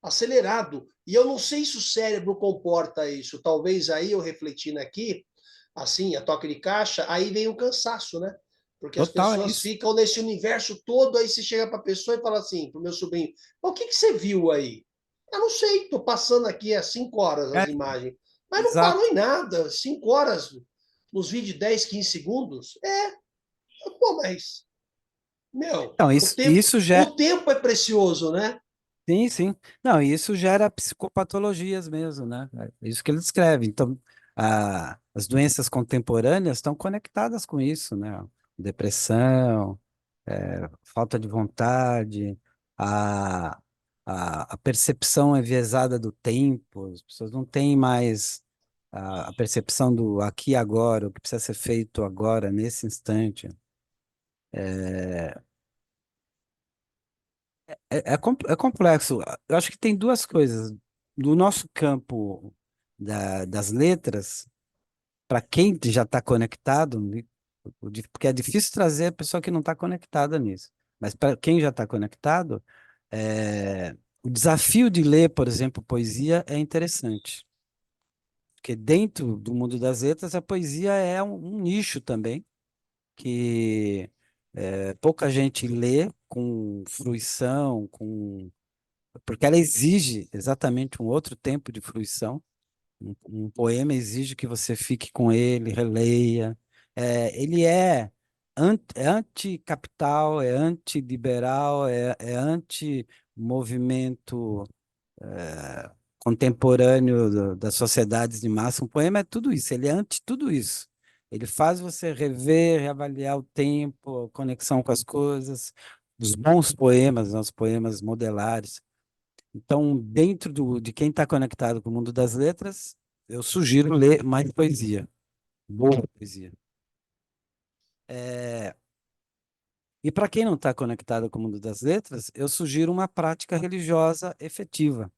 Acelerado. E eu não sei se o cérebro comporta isso. Talvez aí eu refletindo aqui, assim, a toque de caixa, aí vem o cansaço, né? Porque as Total é pessoas isso. ficam nesse universo todo, aí você chega para a pessoa e fala assim, para o meu sobrinho, o que, que você viu aí? Eu não sei, estou passando aqui há 5 horas É, as imagens. Mas não parou exato. em nada. 5 horas nos vídeos de 10, 15 segundos? Pô, mas, meu, Então, o tempo, isso já, o tempo é precioso, né? sim, sim. Não, isso gera psicopatologias mesmo, né? É isso que ele descreve. Então, as doenças contemporâneas estão conectadas com isso, né? Depressão, falta de vontade, a, a percepção enviesada do tempo, as pessoas não têm mais a percepção do aqui e agora, o que precisa ser feito agora, nesse instante. É complexo. Eu acho que tem duas coisas. Do nosso campo das letras, para quem já está conectado, porque é difícil trazer a pessoa que não está conectada nisso. Mas para quem já está conectado, o desafio de ler, por exemplo, poesia é interessante. Porque dentro do mundo das letras, a poesia é um nicho também, que pouca gente lê com fruição, porque ela exige exatamente um outro tempo de fruição. Um poema exige que você fique com ele, releia. Ele é anticapital, é antiliberal, é anti-movimento contemporâneo das sociedades de massa. Um poema é tudo isso, ele é anti tudo isso. Ele faz você rever, reavaliar o tempo, a conexão com as coisas. Os bons poemas, os poemas modelares. Então, dentro de quem está conectado com o mundo das letras, eu sugiro ler mais poesia, boa poesia. E para quem não está conectado com o mundo das letras, eu sugiro uma prática religiosa efetiva,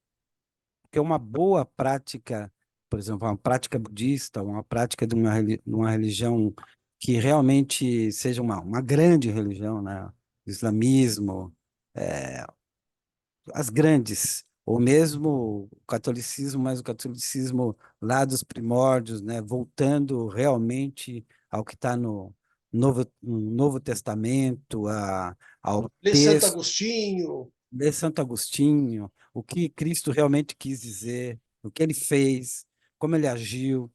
porque uma boa prática, por exemplo, uma prática budista, uma prática de uma religião que realmente seja uma grande religião, né? Islamismo, as grandes, ou mesmo o catolicismo, mas o catolicismo lá dos primórdios, né, voltando realmente ao que está no Novo Testamento, ao Lê Santo texto Agostinho. de Santo Agostinho, o que Cristo realmente quis dizer, o que ele fez, como ele agiu,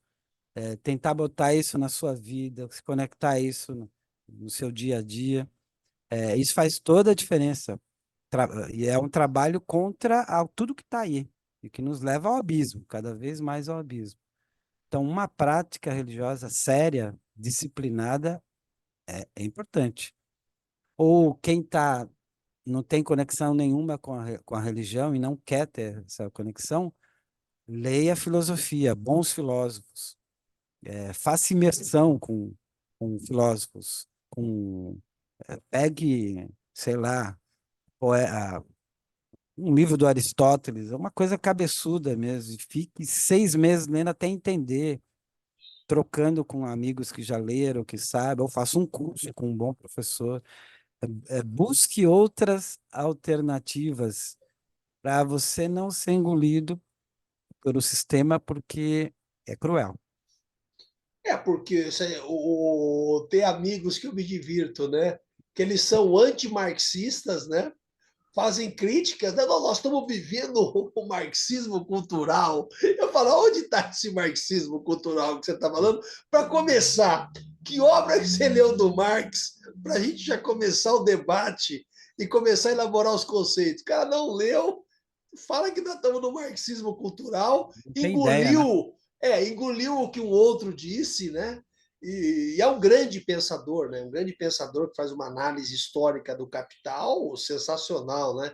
tentar botar isso na sua vida, se conectar a isso no seu dia a dia. Isso faz toda a diferença. E é um trabalho contra tudo que está aí e que nos leva ao abismo, cada vez mais ao abismo. Então, uma prática religiosa séria, disciplinada, é importante. Ou quem não tem conexão nenhuma com a religião e não quer ter essa conexão, leia filosofia, bons filósofos, faça imersão com filósofos. pegue, sei lá, um livro do Aristóteles, é uma coisa cabeçuda mesmo, e fique 6 meses lendo até entender, trocando com amigos que já leram, que sabem, ou faça um curso com um bom professor. Busque outras alternativas para você não ser engolido pelo sistema, porque é cruel. Porque tem amigos que eu me divirto, né? Que eles são antimarxistas, né? Fazem críticas, né? Nós estamos vivendo o marxismo cultural. Eu falo, onde está esse marxismo cultural que você está falando? Para começar, que obra que você leu do Marx para a gente já começar o debate e começar a elaborar os conceitos? O cara não leu, fala que nós estamos no marxismo cultural, Não tem ideia, né? engoliu o que um outro disse, né? E é um grande pensador, né? Um grande pensador que faz uma análise histórica do capital sensacional, né?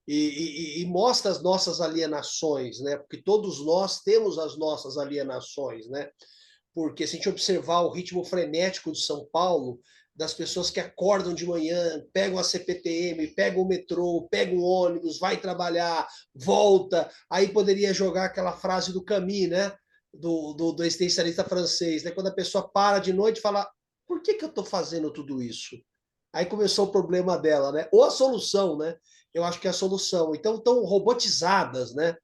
E mostra as nossas alienações, né? Porque todos nós temos as nossas alienações, né? Porque se a gente observar o ritmo frenético de São Paulo, das pessoas que acordam de manhã, pegam a CPTM, pegam o metrô, pegam o ônibus, vai trabalhar, volta, aí poderia jogar aquela frase do Camus, né? Do existencialista francês, né? Quando a pessoa para de noite e fala, por que eu estou fazendo tudo isso? Aí começou o problema dela, né? Ou a solução, né? Eu acho que é a solução. Então, estão robotizadas, né?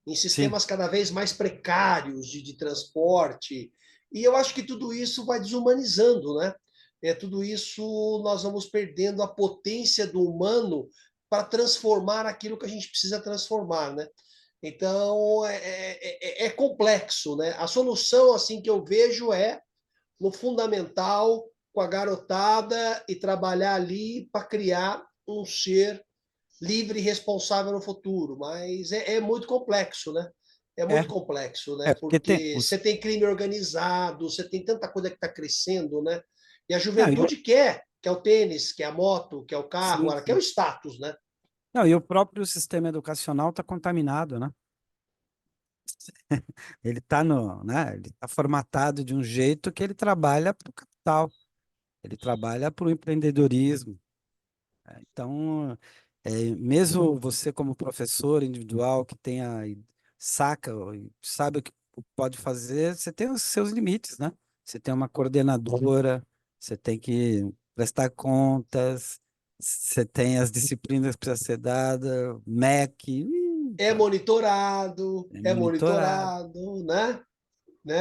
Em Sim. sistemas cada vez mais precários de transporte. E eu acho que tudo isso vai desumanizando, né? Tudo isso nós vamos perdendo a potência do humano para transformar aquilo que a gente precisa transformar, né? Então é complexo, né? A solução assim que eu vejo é no fundamental com a garotada e trabalhar ali para criar um ser livre e responsável no futuro, mas muito complexo, né? É É, muito complexo, né? é porque tem Porque os. você tem crime organizado, você tem tanta coisa que está crescendo, né? E a Não, juventude quer o tênis, quer a moto, quer o carro, sim, ela quer o sim. status, né? Não, e o próprio sistema educacional está contaminado, né? Ele está no, né? Ele tá formatado de um jeito que ele trabalha para o capital, ele trabalha para o empreendedorismo. Então, mesmo você como professor individual que tenha saca e sabe o que pode fazer, você tem os seus limites, né? Você tem uma coordenadora, você tem que prestar contas, você tem as disciplinas que precisa ser dada, MEC, É é monitorado. monitorado, né?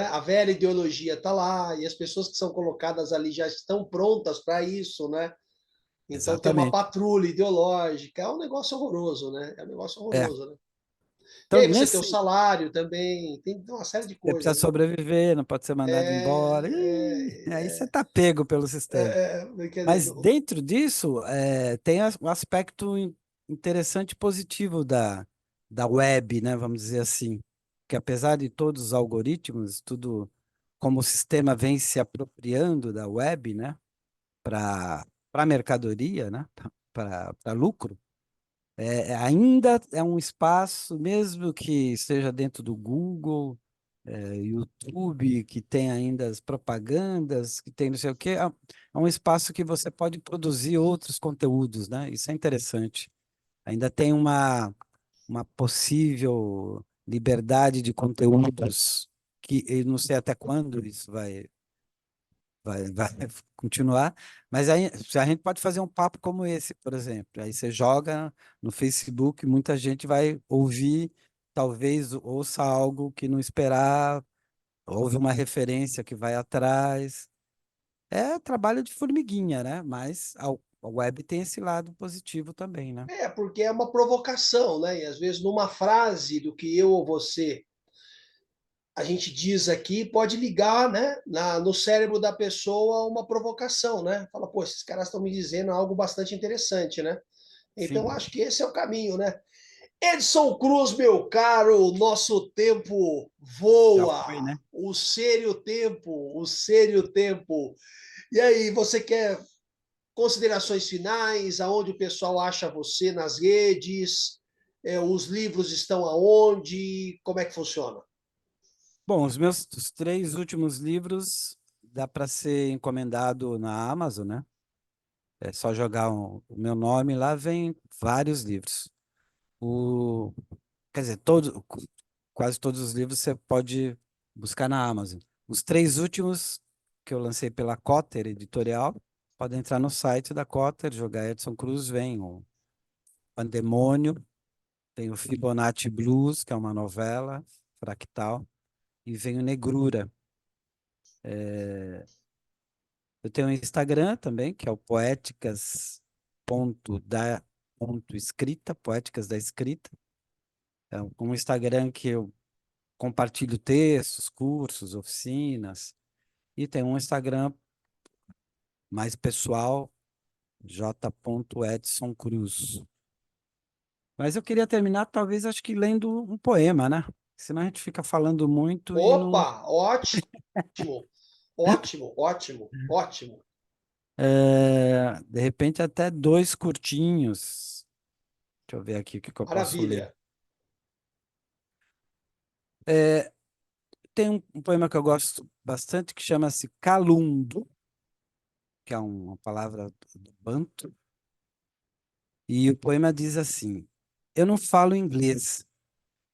A velha ideologia está lá e as pessoas que são colocadas ali já estão prontas para isso, né? Então tem uma Exatamente. patrulha ideológica, é um negócio horroroso, né? É um negócio É. horroroso, né? E Então, aí você tem o nesse, salário também, tem uma série de você precisa coisas, né? sobreviver, não pode ser mandado embora. Aí você está pego pelo sistema. Quer dizer, Mas dentro disso, tem um aspecto interessante e positivo da web, né? Vamos dizer assim, que apesar de todos os algoritmos, tudo como o sistema vem se apropriando da web, né? Para mercadoria, né? Para lucro, ainda é um espaço, mesmo que esteja dentro do Google, YouTube, que tem ainda as propagandas, que tem não sei o quê, é um espaço que você pode produzir outros conteúdos, né? Isso é interessante. Ainda tem uma possível liberdade de conteúdos que eu não sei até quando isso vai continuar, mas aí a gente pode fazer um papo como esse, por exemplo. Aí você joga no Facebook, muita gente vai ouvir, talvez ouça algo que não esperava, houve uma referência que vai atrás. É trabalho de formiguinha, né? Mas a web tem esse lado positivo também, né? porque é uma provocação, né? E às vezes numa frase do que eu ou você a gente diz aqui pode ligar, né, no cérebro da pessoa uma provocação, né? Fala, pô, esses caras estão me dizendo algo bastante interessante, né? Então Sim, acho que esse é o caminho, né? Edson Cruz, meu caro, o nosso tempo já voa. foi, né? O sério tempo, o sério tempo. E aí, você quer considerações finais? Aonde o pessoal acha você nas redes? Os livros estão aonde? Como é que funciona? Bom, os 3 últimos livros dá para ser encomendado na Amazon, né? É só jogar o meu nome lá, vem vários livros. O, quer dizer, quase todos os livros você pode buscar na Amazon. Os três últimos que eu lancei pela Cotter Editorial, podem entrar no site da Cotter, jogar Edson Cruz, vem o Pandemônio, tem o Fibonacci Blues, que é uma novela fractal, e vem o Negrura. Eu tenho um Instagram também, que é o poéticas.da.escrita, Poéticas da Escrita. É um Instagram que eu compartilho textos, cursos, oficinas. E tem um Instagram mais pessoal, j.edsonCruz. Mas eu queria terminar, talvez, acho que lendo um poema, né? Senão a gente fica falando muito e não. Opa, ótimo, ótimo, ótimo, ótimo. De repente, até dois curtinhos. Deixa eu ver aqui o que que eu posso ler. Maravilha. Tem um poema que eu gosto bastante que chama-se Calundo, que é uma palavra do Banto. E o poema diz assim: Eu não falo inglês,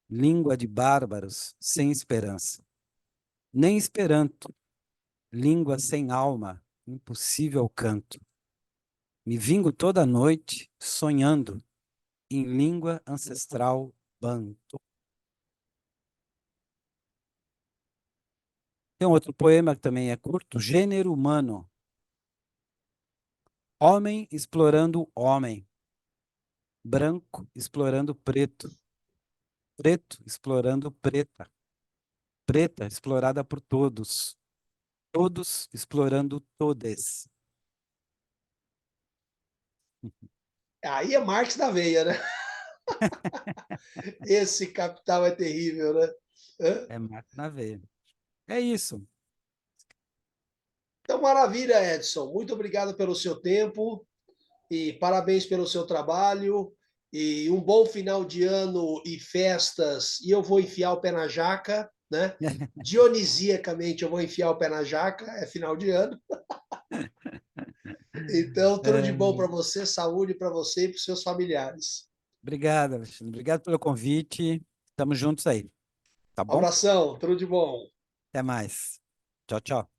língua de bárbaros sem esperança, nem esperanto, língua sem alma, impossível canto. Me vingo toda noite sonhando em língua ancestral banto. Tem um outro poema que também é curto, Gênero Humano. Homem explorando homem, branco explorando preto, preto explorando preta, preta explorada por todos, todos explorando todes. Aí é Marx da veia, né? Esse capital é terrível, né? É mato na veia. É isso. Então, maravilha, Edson. Muito obrigado pelo seu tempo e parabéns pelo seu trabalho. E um bom final de ano e festas. E eu vou enfiar o pé na jaca, né? Dionisiacamente, eu vou enfiar o pé na jaca, é final de ano. Então, tudo de bom É, para você, saúde para você e para os seus familiares. obrigado, Alexandre. Obrigado pelo convite. Estamos juntos aí, tá bom? Abração, tudo de bom. Até mais. Tchau, tchau.